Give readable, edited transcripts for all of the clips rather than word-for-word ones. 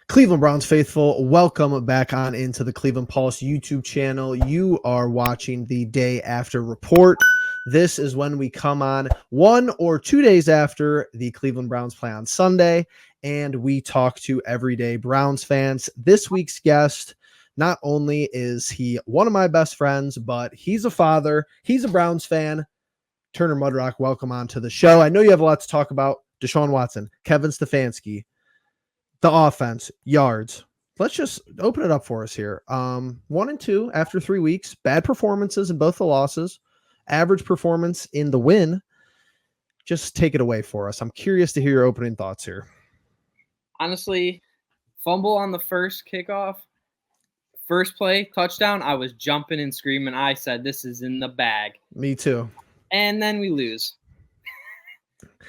Cleveland Browns faithful, welcome back on into the Cleveland Pulse YouTube channel. You are watching the Day After Report. This is when we come on 1 or 2 days after the Cleveland Browns play on Sunday, and we talk to everyday Browns fans. This week's guest, not only is he one of my best friends, but he's a father. He's a Browns fan. Turner Mudrock, welcome on to the show. I know you have a lot to talk about. Deshaun Watson, Kevin Stefanski, the offense, yards. Let's just open it up for us here. 1 and 2 after 3 weeks. Bad performances in both the losses. Average performance in the win. Just take it away for us. I'm curious to hear your opening thoughts here. Honestly, fumble on the first kickoff, first play, touchdown, I was jumping and screaming. I said, this is in the bag. Me too. And then we lose.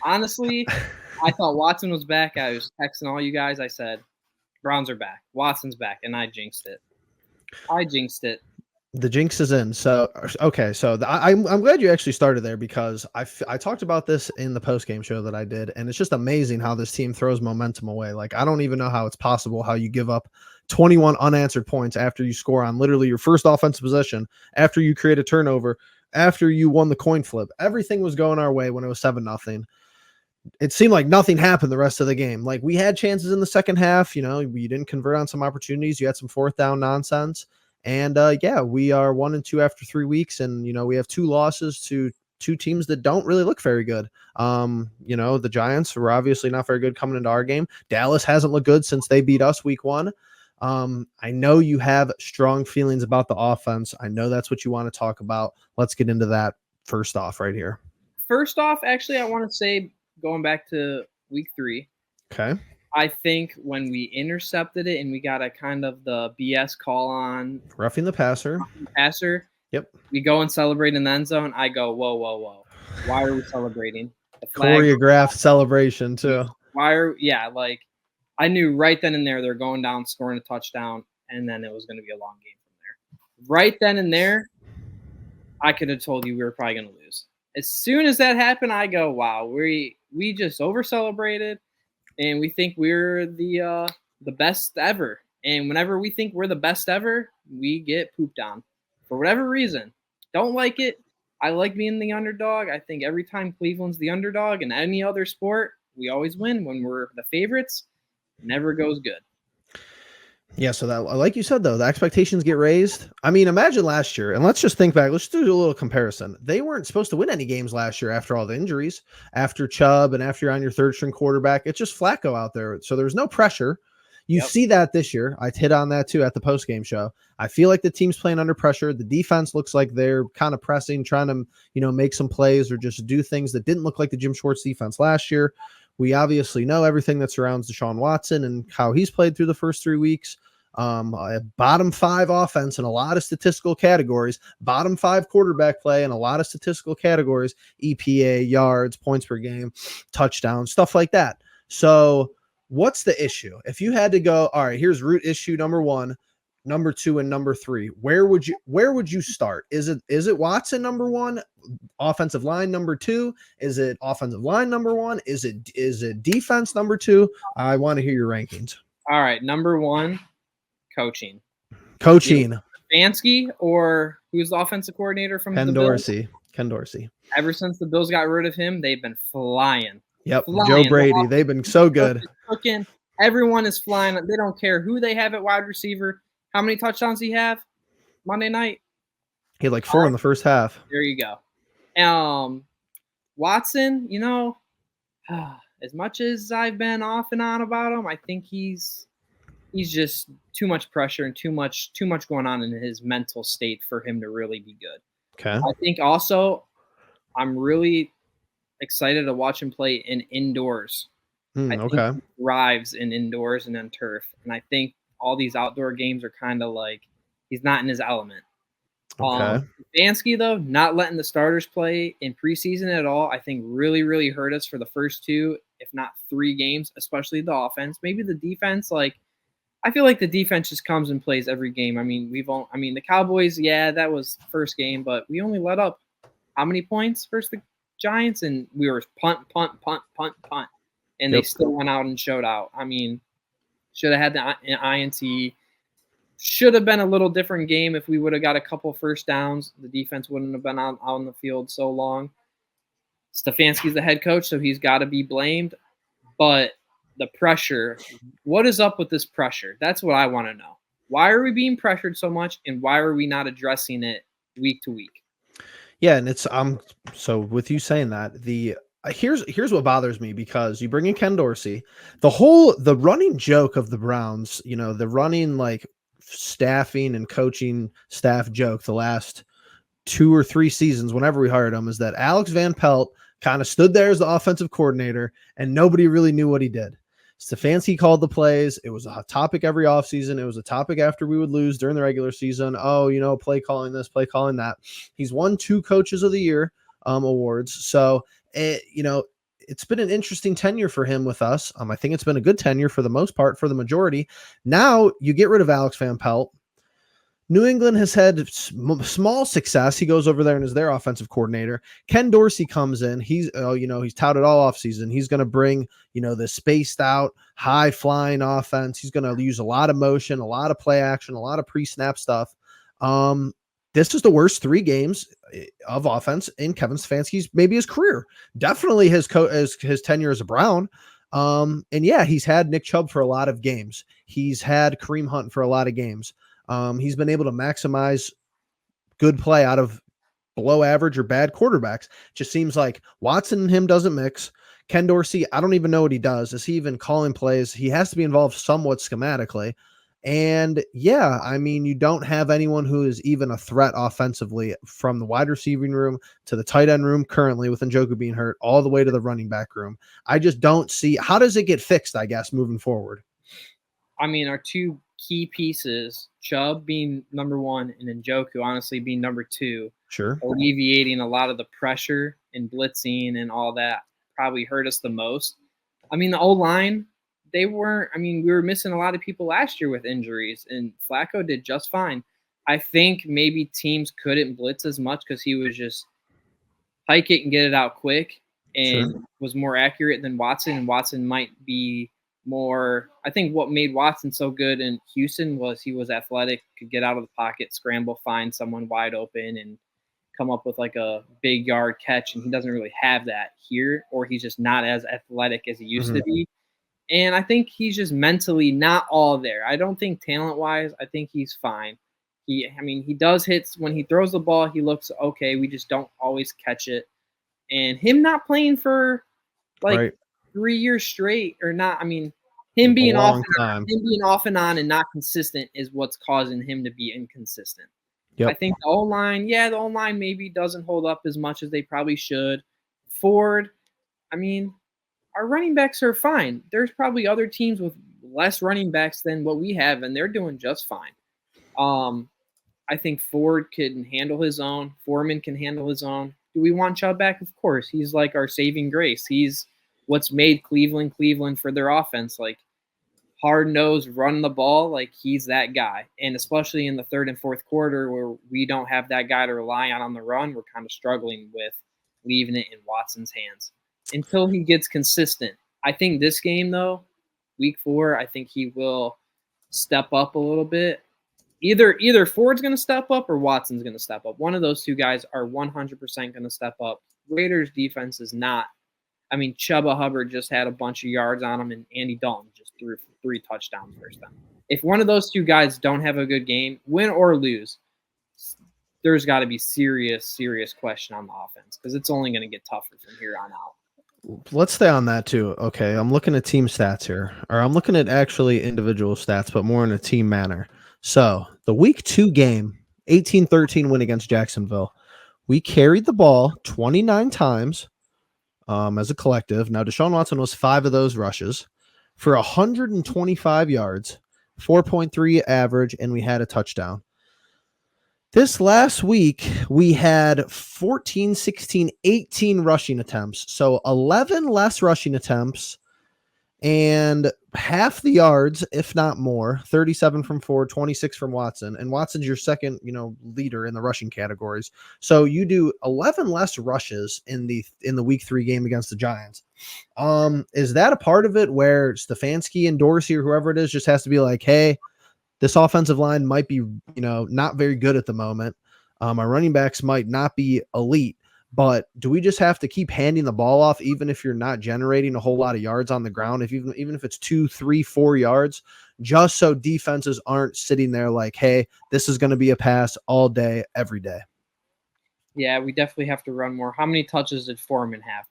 Honestly, I thought Watson was back. I was texting all you guys. I said, Browns are back. Watson's back. And I jinxed it. The jinx is in. So, okay. So I'm glad you actually started there because I talked about this in the post-game show that I did. And it's just amazing how this team throws momentum away. Like, I don't even know how it's possible how you give up 21 unanswered points after you score on literally your first offensive possession, after you create a turnover, after you won the coin flip. Everything was going our way when it was 7-0. It seemed like nothing happened the rest of the game. Like, we had chances in the second half. You know, we didn't convert on some opportunities. You had some fourth down nonsense. And we are 1 and 2 after 3 weeks. And, you know, we have 2 losses to 2 teams that don't really look very good. The Giants were obviously not very good coming into our game. Dallas hasn't looked good since they beat us week 1. I know you have strong feelings about the offense. I know that's what you want to talk about. Let's get into that first off right here. First off, actually, I want to say, going back to week 3. Okay. I think when we intercepted it and we got a kind of the BS call on roughing the passer. Yep. We go and celebrate in the end zone. I go, whoa. Why are we celebrating? Choreographed celebration too. I knew right then and there they're going down, scoring a touchdown, and then it was going to be a long game from there. Right then and there, I could have told you we were probably going to lose. As soon as that happened, I go, wow, we just over-celebrated, and we think we're the best ever. And whenever we think we're the best ever, we get pooped on for whatever reason. Don't like it. I like being the underdog. I think every time Cleveland's the underdog in any other sport, we always win. When we're the favorites, it never goes good. Yeah, so that, like you said, though, the expectations get raised. I mean, imagine last year, and let's just think back. Let's do a little comparison. They weren't supposed to win any games last year after all the injuries, after Chubb, and after you're on your third-string quarterback. It's just Flacco out there, so there's no pressure. You see that this year. I hit on that, too, at the post-game show. I feel like the team's playing under pressure. The defense looks like they're kind of pressing, trying to, make some plays or just do things that didn't look like the Jim Schwartz defense last year. We obviously know everything that surrounds Deshaun Watson and how he's played through the first 3 weeks. A bottom 5 offense in a lot of statistical categories, bottom 5 quarterback play in a lot of statistical categories, EPA, yards, points per game, touchdowns, stuff like that. So what's the issue? If you had to go, all right, here's root issue number 1, number 2, and number 3, where would you start? Is it Watson number 1, offensive line number 2? Is it offensive line number 1? Is it defense number 2? I want to hear your rankings. All right, number 1, coaching. Stefanski, or who's the offensive coordinator from Ken Dorsey. Ever since the Bills got rid of him, they've been flying. Yep, Joe Brady. They've been so good. Everyone is flying. They don't care who they have at wide receiver. How many touchdowns he have Monday night? He had like 4 in the first half. There you go. Watson, as much as I've been off and on about him, I think he's just too much pressure and too much going on in his mental state for him to really be good. Okay. I think also I'm really excited to watch him play in indoors. I think he thrives in indoors and on turf. And I think all these outdoor games are kind of like he's not in his element. Okay. Stefanski, though, not letting the starters play in preseason at all, I think really, really hurt us for the first 2, if not 3 games, especially the offense. Maybe the defense, I feel like the defense just comes and plays every game. I mean, the Cowboys, yeah, that was first game, but we only let up how many points versus the Giants? And we were punt. And they still went out and showed out. I mean, Should have had the INT. Should have been a little different game if we would have got a couple first downs. The defense wouldn't have been out on the field so long. Stefanski's the head coach, so he's got to be blamed. But the pressure, what is up with this pressure? That's what I want to know. Why are we being pressured so much, and why are we not addressing it week to week? Yeah, and it's so with you saying that, here's what bothers me, because you bring in Ken Dorsey, the running joke of the Browns, the running like staffing and coaching staff joke the last 2 or 3 seasons whenever we hired him is that Alex Van Pelt kind of stood there as the offensive coordinator and nobody really knew what he did. Stefanski called the plays. It was a topic every offseason. It was a topic after we would lose during the regular season. Oh, play calling this, play calling that. He's won 2 Coaches of the Year awards. So, it's been an interesting tenure for him with us. I think it's been a good tenure for the most part, for the majority. Now you get rid of Alex Van Pelt. New England has had small success. He goes over there and is their offensive coordinator. Ken Dorsey comes in. He's touted all offseason. He's going to bring, the spaced out, high flying offense. He's going to use a lot of motion, a lot of play action, a lot of pre-snap stuff. This is the worst 3 games of offense in Kevin Stefanski's maybe his career. Definitely his tenure as a Brown. And yeah, he's had Nick Chubb for a lot of games. He's had Kareem Hunt for a lot of games. He's been able to maximize good play out of below average or bad quarterbacks. Just seems like Watson and him doesn't mix. Ken Dorsey, I don't even know what he does. Is he even calling plays? He has to be involved somewhat schematically. And yeah, you don't have anyone who is even a threat offensively, from the wide receiving room to the tight end room currently with Njoku being hurt, all the way to the running back room. I just don't see, how does it get fixed, I guess, moving forward? Our 2 key pieces, Chubb being number 1 and Njoku honestly being number 2, sure, alleviating a lot of the pressure and blitzing and all that, probably hurt us the most. The O-line, we were missing a lot of people last year with injuries, and Flacco did just fine. I think maybe teams couldn't blitz as much because he was just hike it and get it out quick, and was more accurate than Watson, and Watson might be more. I think what made Watson so good in Houston was he was athletic, could get out of the pocket, scramble, find someone wide open, and come up with like a big yard catch. And he doesn't really have that here, or he's just not as athletic as he used to be. And I think he's just mentally not all there. I don't think talent-wise, I think he's fine. He does hits when he throws the ball. He looks okay. We just don't always catch it. And him not playing for 3 years straight, or not. Him being off and on and not consistent is what's causing him to be inconsistent. Yep. I think the O-line, the O-line maybe doesn't hold up as much as they probably should. Ford, our running backs are fine. There's probably other teams with less running backs than what we have, and they're doing just fine. I think Ford can handle his own. Foreman can handle his own. Do we want Chubb back? Of course. He's like our saving grace. He's what's made Cleveland for their offense. Like, hard-nosed, run the ball, like he's that guy. And especially in the 3rd and 4th quarter where we don't have that guy to rely on the run, we're kind of struggling with leaving it in Watson's hands until he gets consistent. I think this game, though, week 4, I think he will step up a little bit. Either Ford's going to step up or Watson's going to step up. One of those 2 guys are 100% going to step up. Raiders defense is not. Chubba Hubbard just had a bunch of yards on him, and Andy Dalton just threw 3 touchdowns first time. If one of those 2 guys don't have a good game, win or lose, there's got to be serious question on the offense, because it's only going to get tougher from here on out. Let's stay on that too. Okay, I'm looking at team stats here, or I'm looking at actually individual stats, but more in a team manner. So the week 2 game, 18-13 win against Jacksonville. We carried the ball 29 times as a collective. Now, Deshaun Watson was 5 of those rushes for 125 yards, 4.3 average, and we had a touchdown. This last week, we had 14, 16, 18 rushing attempts. So 11 less rushing attempts and half the yards, if not more, 37 from Ford, 26 from Watson. And Watson's your second, leader in the rushing categories. So you do 11 less rushes in the week 3 game against the Giants. Is that a part of it where Stefanski and Dorsey or whoever it is just has to be like, hey, this offensive line might be, not very good at the moment. Our running backs might not be elite, but do we just have to keep handing the ball off, even if you're not generating a whole lot of yards on the ground, even if it's 2, 3, 4 yards, just so defenses aren't sitting there like, hey, this is going to be a pass all day, every day? Yeah, we definitely have to run more. How many touches did Foreman have?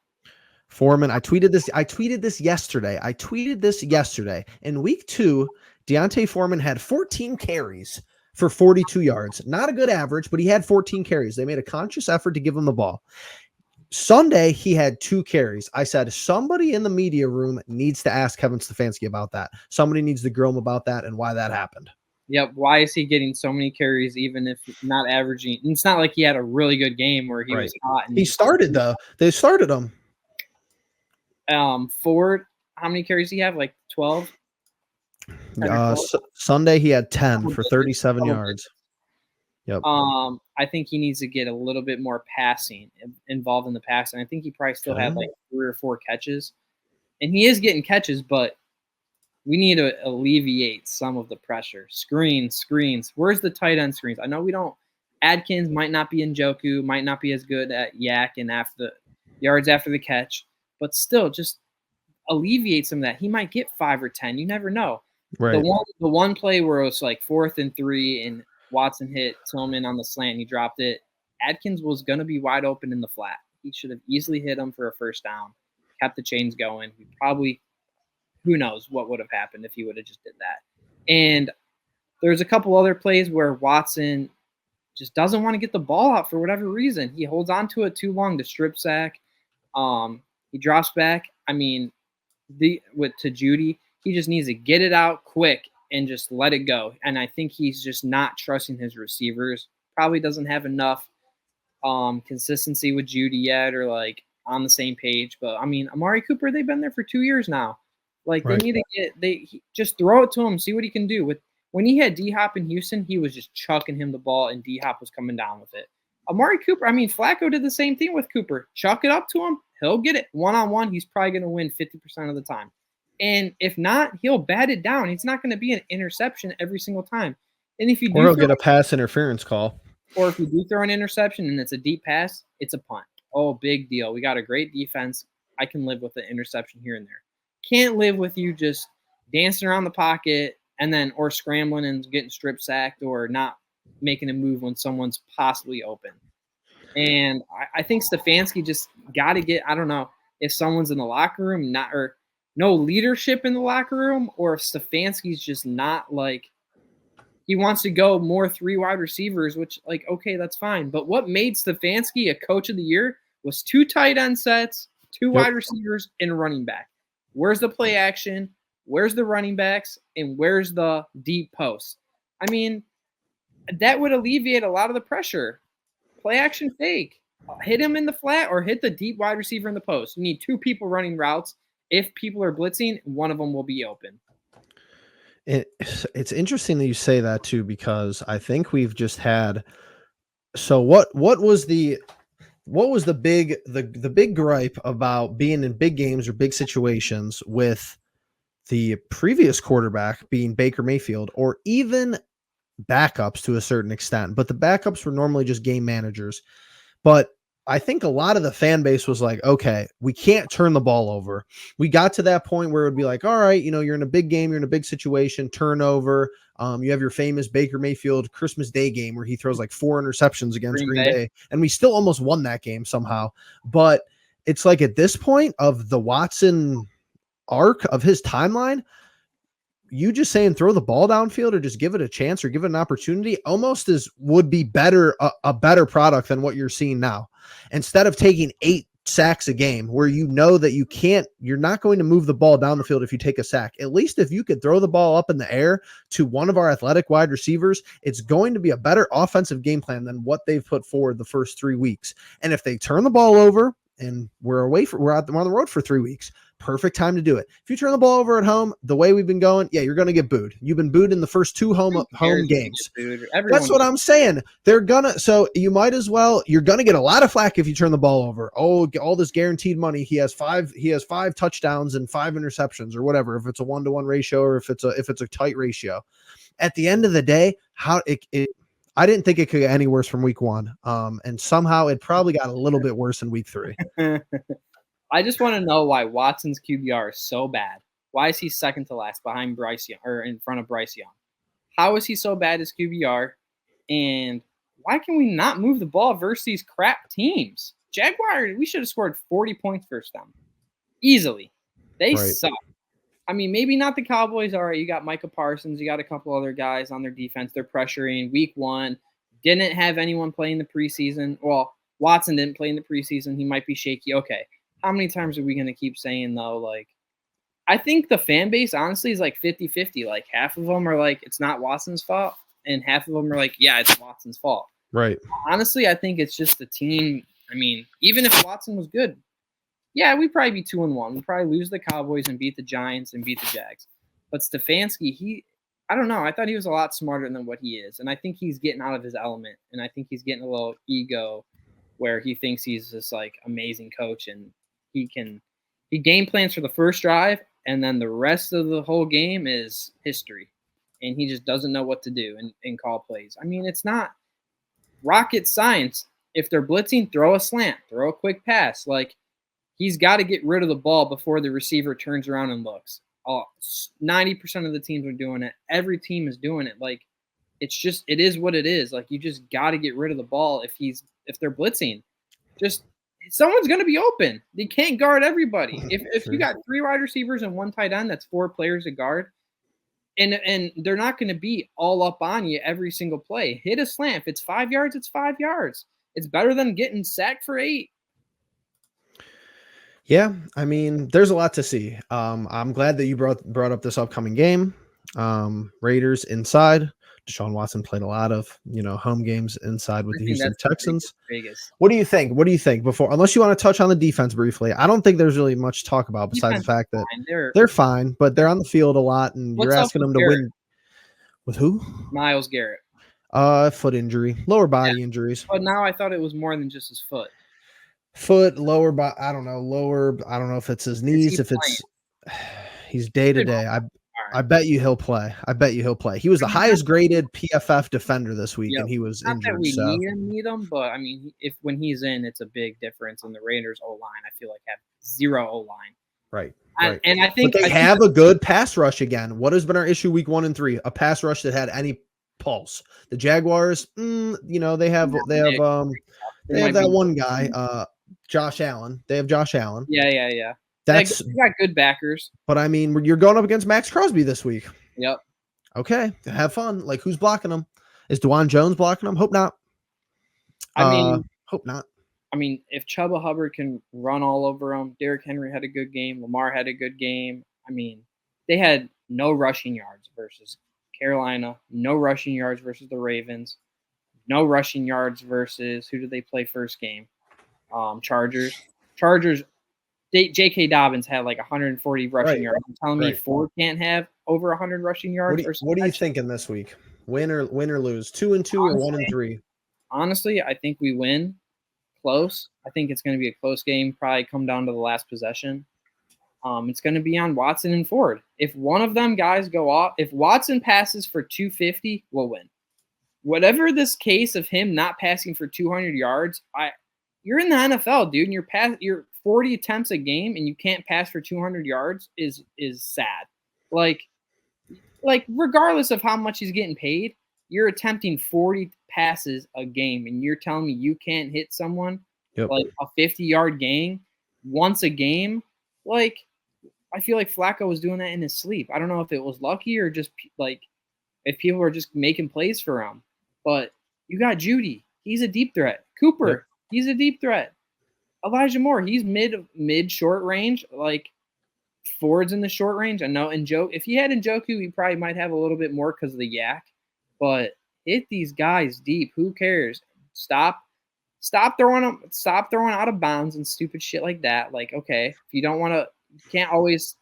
Foreman, I tweeted this yesterday. In week 2, Deontay Foreman had 14 carries for 42 yards. Not a good average, but he had 14 carries. They made a conscious effort to give him the ball. Sunday, he had 2 carries. I said, somebody in the media room needs to ask Kevin Stefanski about that. Somebody needs to grill him about that and why that happened. Yep. Why is he getting so many carries, even if not averaging? It's not like he had a really good game where he was hot. He started, though. They started him. Ford, how many carries did he have? Like 12? Sunday, he had 10 for 37 yards. Yep. I think he needs to get a little bit more passing involved in the passing. I think he probably still had like 3 or 4 catches, and he is getting catches, but we need to alleviate some of the pressure. Screens. Where's the tight end screens? I know we don't. Adkins might not be Njoku, might not be as good at yak and after the yards after the catch, but still just alleviate some of that. He might get 5 or 10. You never know. Right. The one play where it was like 4th and 3 and Watson hit Tillman on the slant and he dropped it. Adkins was going to be wide open in the flat. He should have easily hit him for a first down, kept the chains going. We probably, who knows what would have happened if he would have just did that. And there's a couple other plays where Watson just doesn't want to get the ball out for whatever reason. He holds on to it too long to strip sack. He drops back. I mean, to Judy, he just needs to get it out quick and just let it go. And I think he's just not trusting his receivers. Probably doesn't have enough consistency with Judy yet, or like on the same page. But I mean, Amari Cooper, they've been there for 2 years now. Like they need to just throw it to him, see what he can do. When he had D-Hop in Houston, he was just chucking him the ball and D-Hop was coming down with it. Amari Cooper, I mean, Flacco did the same thing with Cooper. Chuck it up to him, he'll get it. One-on-one, he's probably going to win 50% of the time. And if not, he'll bat it down. It's not going to be an interception every single time. And if you do, or he'll get a pass interference call. Or if you do throw an interception and it's a deep pass, it's a punt. Oh, big deal. We got a great defense. I can live with an interception here and there. Can't live with you just dancing around the pocket and then or scrambling and getting strip sacked or not making a move when someone's possibly open. And I think Stefanski just got to get, I don't know, if someone's in the locker room, or no leadership in the locker room, or if Stefanski's just not like, he wants to go more 3 wide receivers, which like, okay, that's fine. But what made Stefanski a coach of the year was 2 tight end sets, 2 wide receivers, and a running back. Where's the play action? Where's the running backs? And where's the deep post? I mean, that would alleviate a lot of the pressure. Play action fake. Hit him in the flat or hit the deep wide receiver in the post. You need 2 people running routes. If people are blitzing, one of them will be open. It's interesting that you say that too, because I think we've just had. So what was the big gripe about being in big games or big situations with the previous quarterback being Baker Mayfield, or even backups to a certain extent, but the backups were normally just game managers. But I think a lot of the fan base was like, okay, we can't turn the ball over. We got to that point where it would be like, all right, you're in a big game, you're in a big situation, turnover. You have your famous Baker Mayfield Christmas Day game where he throws like 4 interceptions against Green Bay, and we still almost won that game somehow. But it's like at this point of the Watson arc of his timeline, you just saying throw the ball downfield or just give it a chance or give it an opportunity almost would be better, a better product than what you're seeing now. Instead of taking 8 sacks a game where that you're not going to move the ball down the field if you take a sack. At least if you could throw the ball up in the air to one of our athletic wide receivers, it's going to be a better offensive game plan than what they've put forward the first 3 weeks. And if they turn the ball over and we're on the road for 3 weeks. Perfect time to do it. If you turn the ball over at home, the way we've been going, yeah, you're going to get booed. You've been booed in the first 2 home games. That's what I'm saying. So you might as well, you're going to get a lot of flack if you turn the ball over. Oh, all this guaranteed money. He has 5 touchdowns and 5 interceptions or whatever, if it's a 1-to-1 ratio or if it's a tight ratio. At the end of the day, I didn't think it could get any worse from week 1. And somehow it probably got a little bit worse in week 3. I just want to know why Watson's QBR is so bad. Why is he second to last behind Bryce Young or in front of Bryce Young? How is he so bad as QBR? And why can we not move the ball versus these crap teams? Jaguars, we should have scored 40 points versus them easily. They suck. I mean, maybe not the Cowboys. All right, you got Micah Parsons. You got a couple other guys on their defense. They're pressuring. Week 1, didn't have anyone play in the preseason. Well, Watson didn't play in the preseason. He might be shaky. Okay. How many times are we going to keep saying, though, like, I think the fan base, honestly, is like 50-50. Like, half of them are like, it's not Watson's fault, and half of them are like, yeah, it's Watson's fault. Right. Honestly, I think it's just the team. I mean, even if Watson was good, yeah, we'd probably be 2-1. We'd probably lose the Cowboys and beat the Giants and beat the Jags. But Stefanski, I don't know. I thought he was a lot smarter than what he is. And I think he's getting out of his element. And I think he's getting a little ego where he thinks he's this, like, amazing coach and he game plans for the first drive, and then the rest of the whole game is history. And he just doesn't know what to do and call plays. I mean, it's not rocket science. If they're blitzing, throw a slant, throw a quick pass. Like, he's got to get rid of the ball before the receiver turns around and looks. 90% of the teams are doing it. Every team is doing it. Like, it is what it is. Like, you just got to get rid of the ball if they're blitzing. Just someone's going to be open. They can't guard everybody. If you got 3 wide receivers and 1 tight end, that's 4 players to guard. And they're not going to be all up on you every single play. Hit a slant. If it's 5 yards, it's 5 yards. It's better than getting sacked for 8. Yeah, I mean, there's a lot to see. I'm glad that you brought up this upcoming game. Raiders inside. Deshaun Watson played a lot of, home games inside with the Houston Texans. Vegas. What do you think? Unless you want to touch on the defense briefly, I don't think there's really much to talk about besides the fact that they're fine, but they're on the field a lot, and you're asking them to win. With who? Myles Garrett. Foot injury, lower body injuries. But now I thought it was more than just his foot. Lower body. I don't know if it's his knees. He's day to day. I bet you he'll play. He was the highest graded PFF defender this week, and he was injured. Not that we need him, but I mean, when he's in, it's a big difference. And the Raiders O line, I feel like, have 0 O line. Right. And I think they have a good pass rush again. What has been our issue week 1 and 3? A pass rush that had any pulse. The Jaguars, they have that one guy, Josh Allen. They have Josh Allen. Yeah. They got good backers. But I mean, you're going up against Max Crosby this week. Yep. Okay, have fun. Like, who's blocking him? Is DeJuan Jones blocking him? Hope not. Hope not. I mean, if Chuba Hubbard can run all over him, Derrick Henry had a good game. Lamar had a good game. I mean, they had no rushing yards versus Carolina, no rushing yards versus the Ravens, no rushing yards versus who did they play first game? Chargers. J.K. Dobbins had like 140 rushing yards. You're telling me Ford can't have over 100 rushing yards? What are you thinking this week? Win or lose? 2-2 or 1-3? Honestly, I think we win. Close. I think it's going to be a close game. Probably come down to the last possession. It's going to be on Watson and Ford. If one of them guys go off, if Watson passes for 250, we'll win. Whatever this case of him not passing for 200 yards, you're in the NFL, dude, and you're 40 attempts a game and you can't pass for 200 yards is sad. Like regardless of how much he's getting paid, you're attempting 40 passes a game and you're telling me you can't hit someone like a 50-yard gang once a game. Like, I feel like Flacco was doing that in his sleep. I don't know if it was lucky or just like if people were just making plays for him. But you got Judy. He's a deep threat. Cooper, he's a deep threat. Elijah Moore, he's mid short range. Like, Ford's in the short range. I know if he had Njoku, he probably might have a little bit more because of the yak. But hit these guys deep. Who cares? Stop Stop throwing out of bounds and stupid shit like that. Like, okay, if you don't want to, can't always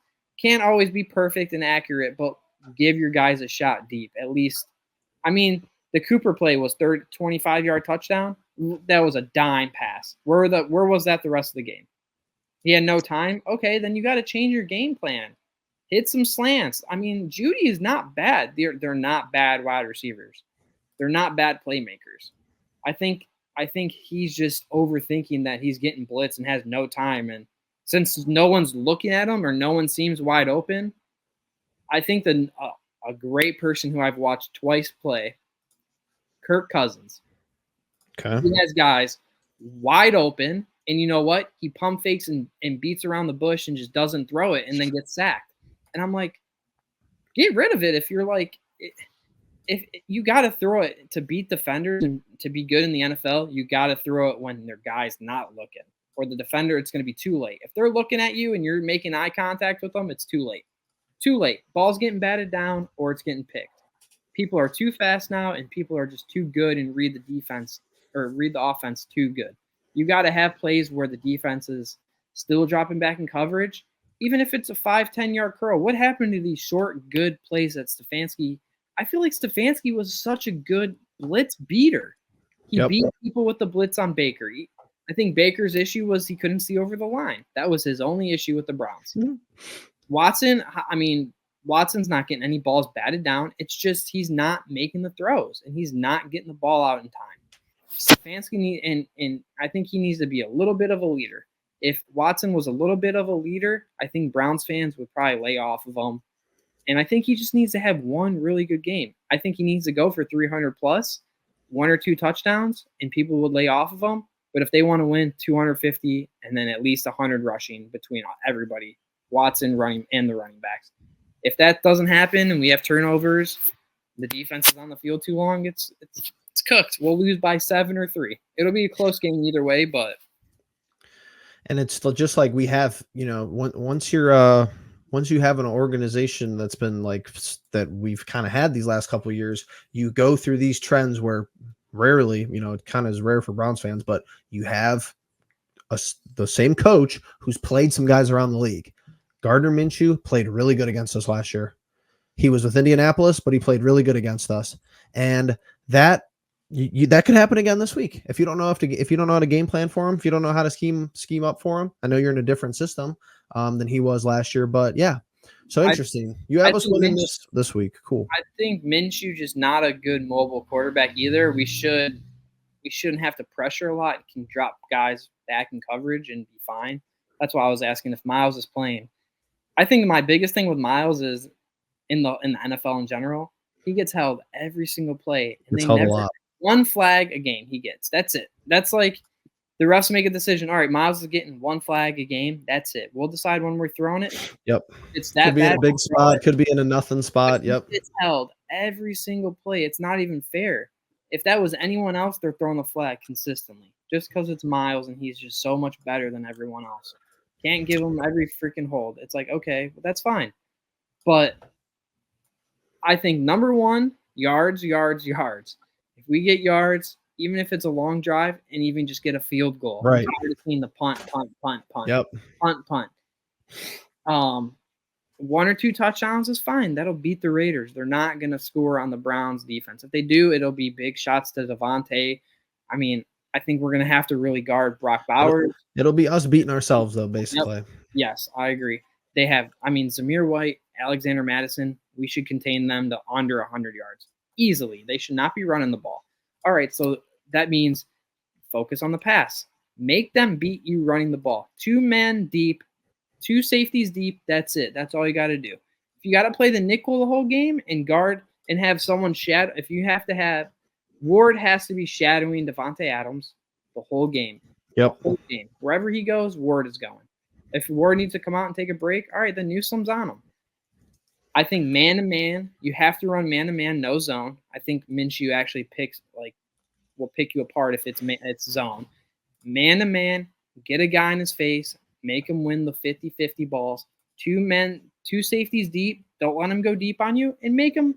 be perfect and accurate, but give your guys a shot deep at least. I mean, the Cooper play was 25-yard touchdown. That was a dime pass. Where was that the rest of the game? He had no time. Okay, then you got to change your game plan. Hit some slants. I mean, Judy is not bad. They're not bad wide receivers. They're not bad playmakers. I think he's just overthinking that he's getting blitz and has no time. And since no one's looking at him or no one seems wide open, I think that a great person who I've watched twice play, Kirk Cousins. Okay. He has guys wide open, and you know what? He pump fakes and beats around the bush and just doesn't throw it and then gets sacked. And I'm like, get rid of it if you're like – if you got to throw it to beat defenders and to be good in the NFL, you got to throw it when their guy's not looking. Or the defender, it's going to be too late. If they're looking at you and you're making eye contact with them, it's too late. Too late. Ball's getting batted down or it's getting picked. People are too fast now, and people are just too good and read the defense or read the offense too good. You got to have plays where the defense is still dropping back in coverage, even if it's a 5-10-yard curl. What happened to these short, good plays that Stefanski – I feel like Stefanski was such a good blitz beater. He beat people with the blitz on Baker. I think Baker's issue was he couldn't see over the line. That was his only issue with the Browns. Mm-hmm. Watson, I mean, Watson's not getting any balls batted down. It's just he's not making the throws, and he's not getting the ball out in time. Stefanski and I think he needs to be a little bit of a leader. If Watson was a little bit of a leader, I think Browns fans would probably lay off of him. And I think he just needs to have one really good game. I think he needs to go for 300 plus, 1 or 2 touchdowns, and people would lay off of him. But if they want to win 250 and then at least 100 rushing between everybody, Watson running and the running backs. If that doesn't happen and we have turnovers, the defense is on the field too long, it's cooked. We'll lose by 7 or 3. It'll be a close game either way, but. And it's just like we have, once you have an organization that's been like that we've kind of had these last couple of years, you go through these trends where rarely, it kind of is rare for Browns fans, but you have the same coach who's played some guys around the league. Gardner Minshew played really good against us last year. He was with Indianapolis, but he played really good against us. And that could happen again this week. If you don't know how to game plan for him, if you don't know how to scheme up for him, I know you're in a different system than he was last year, but yeah. So interesting. You have us winning this week. Cool. I think Minshew just not a good mobile quarterback either. We shouldn't have to pressure a lot. Can drop guys back in coverage and be fine. That's why I was asking if Miles is playing. I think my biggest thing with Miles is in the NFL in general, he gets held every single play. And it's held a lot. One flag a game he gets. That's it. That's like the refs make a decision. All right, Miles is getting 1 flag a game. That's it. We'll decide when we're throwing it. Yep. It's that could be in a big spot. Could be in a nothing spot. Yep. It's held every single play. It's not even fair. If that was anyone else, they're throwing the flag consistently. Just because it's Miles and he's just so much better than everyone else. Can't give him every freaking hold. It's like, okay, well, that's fine. But I think number 1, yards. If we get yards, even if it's a long drive, and even just get a field goal. Right. Between the punt. Yep. Punt. 1 or 2 touchdowns is fine. That'll beat the Raiders. They're not going to score on the Browns defense. If they do, it'll be big shots to Devontae. I mean, I think we're going to have to really guard Brock Bowers. It'll be us beating ourselves, though, basically. Yep. Yes, I agree. They have, Zamir White, Alexander Madison, we should contain them to under 100 yards. Easily. They should not be running the ball. All right, so that means focus on the pass. Make them beat you running the ball. 2 men deep, 2 safeties deep, that's it. That's all you got to do. If you got to play the nickel the whole game and guard and have someone shadow, if you have to have, Ward has to be shadowing Devontae Adams the whole game. Yep. The whole game. Wherever he goes, Ward is going. If Ward needs to come out and take a break, all right, then Newsome's on him. I think man-to-man, you have to run man-to-man, no zone. I think Minshew actually will pick you apart if it's zone. Man-to-man, get a guy in his face, make him win the 50-50 balls. 2 safeties deep, don't let him go deep on you, and make them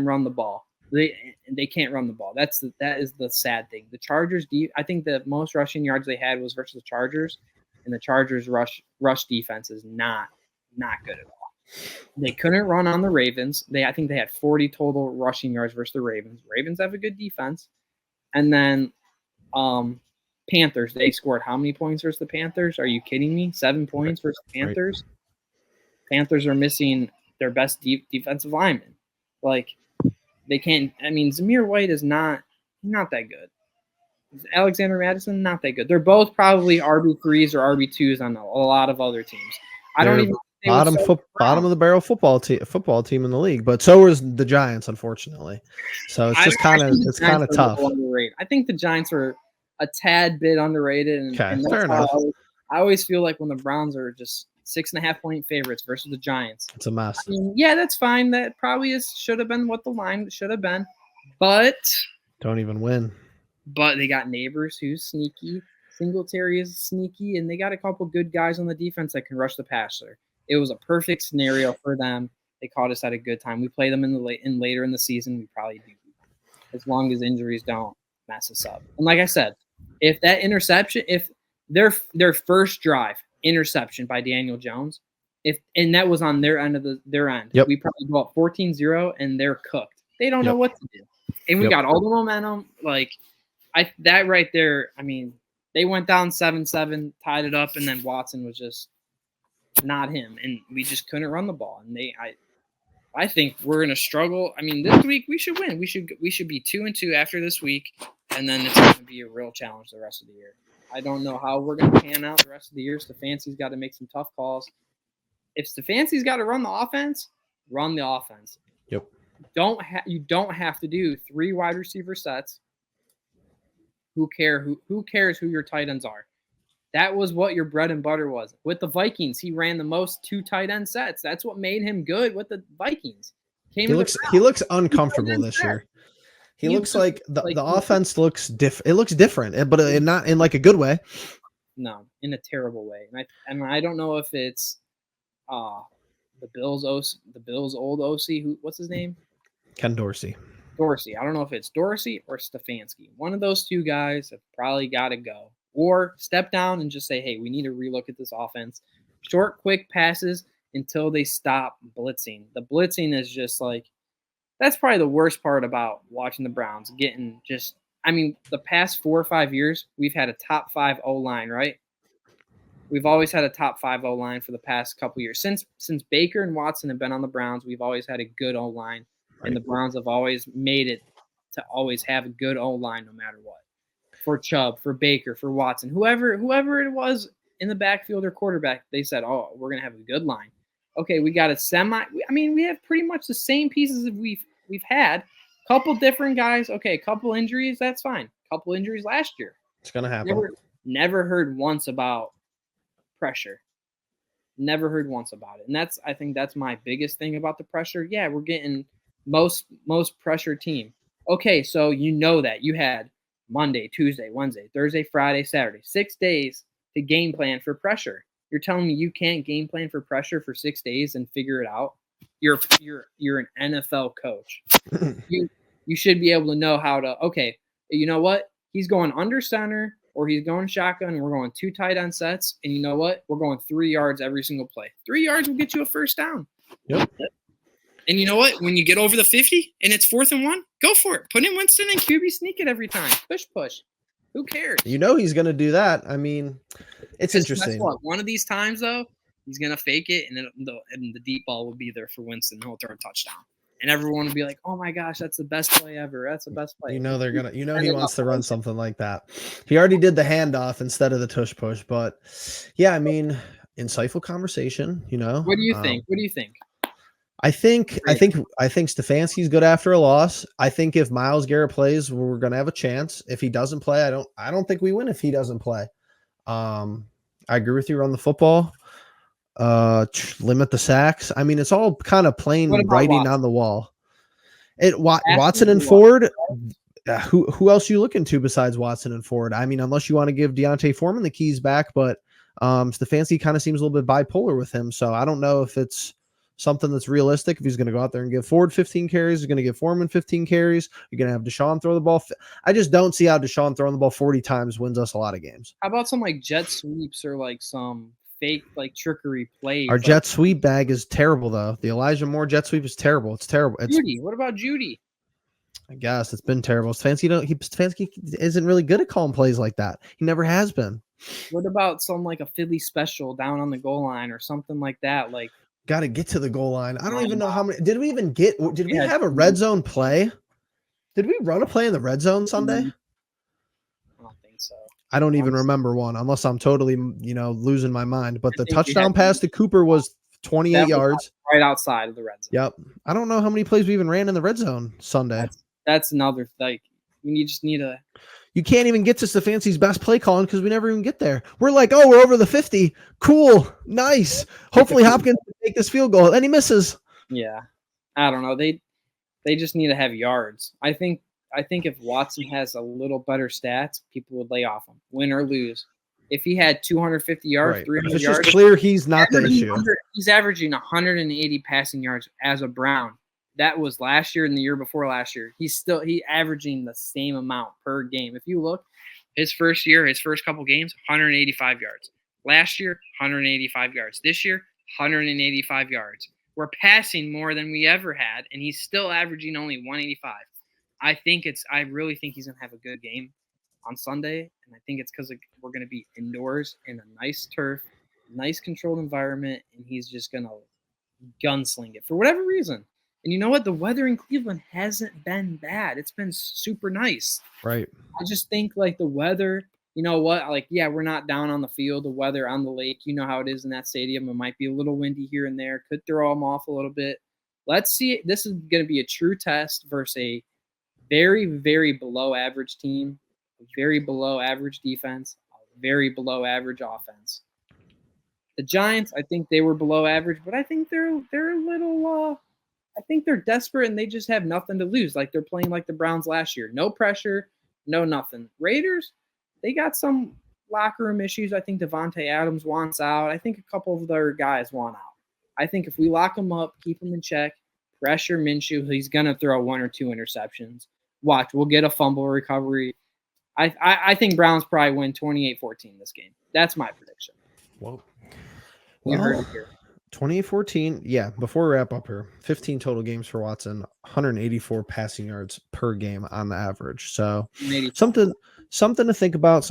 run the ball. They can't run the ball. That is the sad thing. The Chargers, I think the most rushing yards they had was versus the Chargers, and the Chargers rush defense is not good at all. They couldn't run on the Ravens. I think they had 40 total rushing yards versus the Ravens. Ravens have a good defense, and then Panthers, they scored how many points versus the Panthers? Are you kidding me? 7 points versus the Panthers. Right. Panthers are missing their best defensive lineman. Like, they can't. I mean, Zamir White is not that good. Alexander Madison, not that good. They're both probably RB3s or RB2s on a lot of other teams. I don't even bottom of the barrel football team in the league, but so is the Giants, unfortunately. So it's just kind of tough. I think the Giants are a tad bit underrated, and fair enough. I always feel like when the Browns are just 6.5 point favorites versus the Giants, it's a mess. I mean, yeah, that's fine. That probably should have been what the line should have been, but don't even win. But they got Neighbors who's sneaky. Singletary is sneaky, and they got a couple good guys on the defense that can rush the passer. It was a perfect scenario for them. They caught us at a good time. We play them later in the season. We probably do, as long as injuries don't mess us up. And like I said, if that interception, if their first drive interception by Daniel Jones, and that was on their end yep. we probably go up 14-0 and they're cooked. They don't know what to do, and we got all the momentum. Like that right there. I mean, they went down 7-7, tied it up, and then Watson was just not him, and we just couldn't run the ball. And I think we're gonna struggle. I mean, this week we should win. We should be 2-2 after this week, and then it's gonna be a real challenge the rest of the year. I don't know how we're gonna pan out the rest of the year. Stefanski's got to make some tough calls. If Stefanski's got to run the offense, run the offense. Yep. You don't have to do 3 wide receiver sets. Who cares who your tight ends are? That was what your bread and butter was. With the Vikings, he ran the most 2 tight end sets. That's what made him good with the Vikings. He looks uncomfortable this year. He looks like the offense looks different. It looks different, but not in like a good way. No, in a terrible way. And I don't know if it's the Bills' old OC. What's his name? Ken Dorsey. I don't know if it's Dorsey or Stefanski. One of those 2 guys have probably got to go. Or step down and just say, hey, we need to relook at this offense. Short, quick passes until they stop blitzing. The blitzing is just like – that's probably the worst part about watching the Browns. The past 4 or 5 years, we've had a top 5 O-line, right? We've always had a top 5 O-line for the past couple years. Since Baker and Watson have been on the Browns, we've always had a good O-line. And the Browns have always made it to always have a good O-line no matter what. For Chubb, for Baker, for Watson, whoever it was in the backfield or quarterback, they said, oh, we're going to have a good line. Okay, we got we have pretty much the same pieces that we've had. Couple different guys. Okay, couple injuries, that's fine. Couple injuries last year. It's going to happen. Never heard once about pressure. Never heard once about it. And I think that's my biggest thing about the pressure. Yeah, we're getting most pressure team. Okay, so you know that you had Monday, Tuesday, Wednesday, Thursday, Friday, Saturday, 6 days to game plan for pressure. You're telling me you can't game plan for pressure for 6 days and figure it out? You're an NFL coach. You should be able to know how to, okay, you know what? He's going under center or he's going shotgun and we're going 2 tight end sets. And you know what? We're going 3 yards every single play. 3 yards will get you a first down. Yep. And you know what? When you get over the 50 and it's 4th and 1, go for it. Put in Winston and QB sneak it every time. Push. Who cares? You know he's going to do that. I mean, it's interesting. One of these times, though, he's going to fake it, and the deep ball will be there for Winston, and he'll throw a touchdown. And everyone will be like, oh, my gosh, that's the best play ever. That's the best play. He wants to run something like that. He already did the handoff instead of the tush push. But, yeah, I mean, insightful conversation, What do you think? I think Stefanski's good after a loss. I think if Myles Garrett plays, we're going to have a chance. If he doesn't play, I don't think we win if he doesn't play. I agree with you on the football. Limit the sacks. I mean, it's all kind of plain writing on the wall. Watson and Ford. Who else are you looking to besides Watson and Ford? I mean, unless you want to give Deontay Foreman the keys back, but Stefanski kind of seems a little bit bipolar with him. So I don't know if it's something that's realistic. If he's going to go out there and give Ford 15 carries, he's going to give Foreman 15 carries. You're going to have Deshaun throw the ball. I just don't see how Deshaun throwing the ball 40 times wins us a lot of games. How about some like jet sweeps or like some fake like trickery plays? Our like, jet sweep bag is terrible, though. The Elijah Moore jet sweep is terrible. It's terrible. Judy. What about Judy? I guess it's been terrible. Stefanski isn't really good at calling plays like that. He never has been. What about some like a Philly special down on the goal line or something like that? Like, got to get to the goal line. I don't even know how many. Did we even get? Did we have a red zone play? Did we run a play in the red zone Sunday? I don't think so. I don't even remember one, unless I'm totally, losing my mind. But the touchdown pass to Cooper was 28 yards, right outside of the red zone. Yep. I don't know how many plays we even ran in the red zone Sunday. That's another like you just need a. You can't even get to Stefanski's best play calling because we never even get there. We're like, oh, we're over the 50. Cool, nice. Hopefully Hopkins can take this field goal, and he misses. Yeah, I don't know. They just need to have yards. I think if Watson has a little better stats, people would lay off him, win or lose. If he had 250 yards, right. 300 it's yards, just clear he's not the issue. He's averaging 180 passing yards as a Brown. That was last year and the year before last year. He's averaging the same amount per game. If you look, his first couple games, 185 yards. Last year, 185 yards. This year, 185 yards. We're passing more than we ever had, and he's still averaging only 185. I really think he's going to have a good game on Sunday, and I think it's because we're going to be indoors in a nice turf, nice controlled environment, and he's just going to gunsling it for whatever reason. And you know what? The weather in Cleveland hasn't been bad. It's been super nice. Right. I just think like the weather, you know what? Like, yeah, we're not down on the field. The weather on the lake, you know how it is in that stadium. It might be a little windy here and there. Could throw them off a little bit. Let's see. This is going to be a true test versus a very, very below average team, a very below average defense, a very below average offense. The Giants, I think they were below average, but I think they're a little I think they're desperate and they just have nothing to lose. Like they're playing like the Browns last year. No pressure, no nothing. Raiders, they got some locker room issues. I think Devontae Adams wants out. I think a couple of their guys want out. I think if we lock them up, keep them in check, pressure Minshew, he's going to throw 1 or 2 interceptions. Watch, we'll get a fumble recovery. I think Browns probably win 28-14 this game. That's my prediction. Whoa. You heard it here. 28-14, yeah, before we wrap up here, 15 total games for Watson, 184 passing yards per game on the average. So something to think about,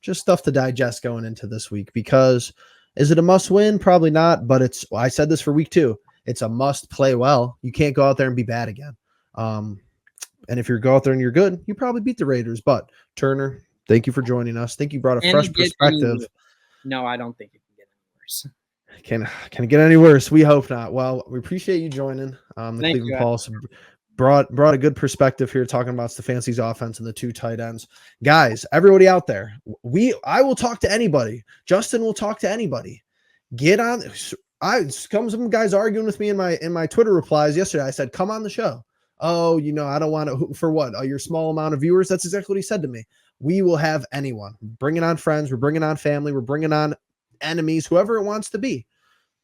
just stuff to digest going into this week, because is it a must win? Probably not, but I said this for week 2. It's a must play well. You can't go out there and be bad again. And if you go out there and you're good, you probably beat the Raiders. But Turner, thank you for joining us. Think you brought a fresh perspective. No, I don't think it can get any worse. Can it get any worse? We hope not. Well, we appreciate you joining. The Cleveland Pulse brought a good perspective here, talking about Stefanski's offense and the 2 tight ends. Guys, everybody out there, I will talk to anybody. Justin will talk to anybody. Get on. Some guys arguing with me in my Twitter replies yesterday. I said, come on the show. Oh, I don't want to. For what? Your small amount of viewers? That's exactly what he said to me. We will have anyone. We're bringing on friends. We're bringing on family. We're bringing on enemies, whoever it wants to be.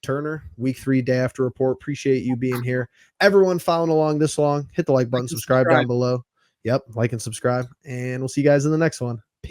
Turner, week 3 day after report. Appreciate you being here. Everyone following along this long, hit the like button, subscribe down below. Yep, like and subscribe, and we'll see you guys in the next one.